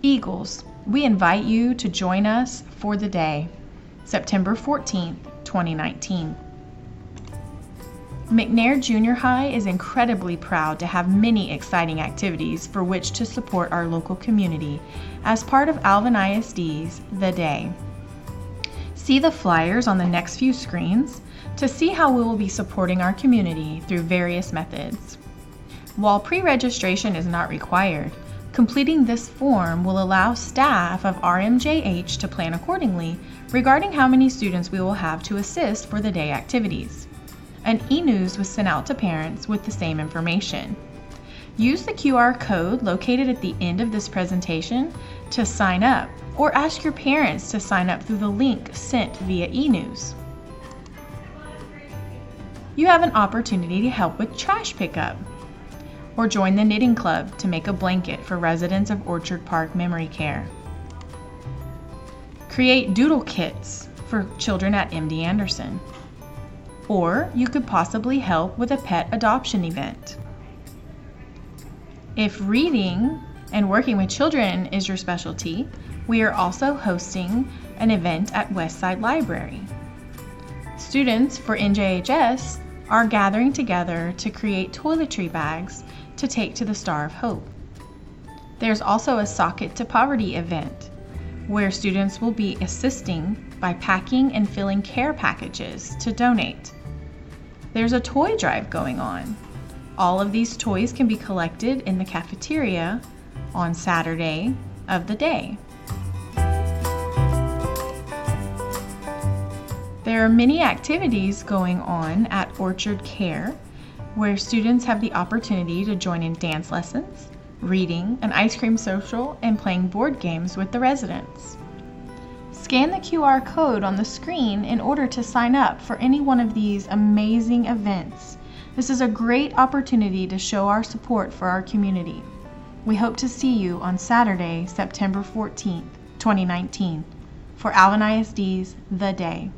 Eagles, we invite you to join us for the day, September 14th, 2019. McNair Junior High is incredibly proud to have many exciting activities for which to support our local community as part of Alvin ISD's The Day. See the flyers on the next few screens to see how we will be supporting our community through various methods. While pre-registration is not required, completing this form will allow staff of RMJH to plan accordingly regarding how many students we will have to assist for the day activities. An e-news was sent out to parents with the same information. Use the QR code located at the end of this presentation to sign up, or ask your parents to sign up through the link sent via e-news. You have an opportunity to help with trash pickup, or join the knitting club to make a blanket for residents of Orchard Park Memory Care. Create doodle kits for children at MD Anderson. Or you could possibly help with a pet adoption event. If reading and working with children is your specialty, we are also hosting an event at Westside Library. Students for RMJH are gathering together to create toiletry bags to take to the Star of Hope. There's also a Socket to Poverty event where students will be assisting by packing and filling care packages to donate. There's a toy drive going on. All of these toys can be collected in the cafeteria on Saturday of the day. There are many activities going on at Orchard Care where students have the opportunity to join in dance lessons, reading, an ice cream social, and playing board games with the residents. Scan the QR code on the screen in order to sign up for any one of these amazing events. This is a great opportunity to show our support for our community. We hope to see you on Saturday, September 14th, 2019, for Alvin ISD's The Day.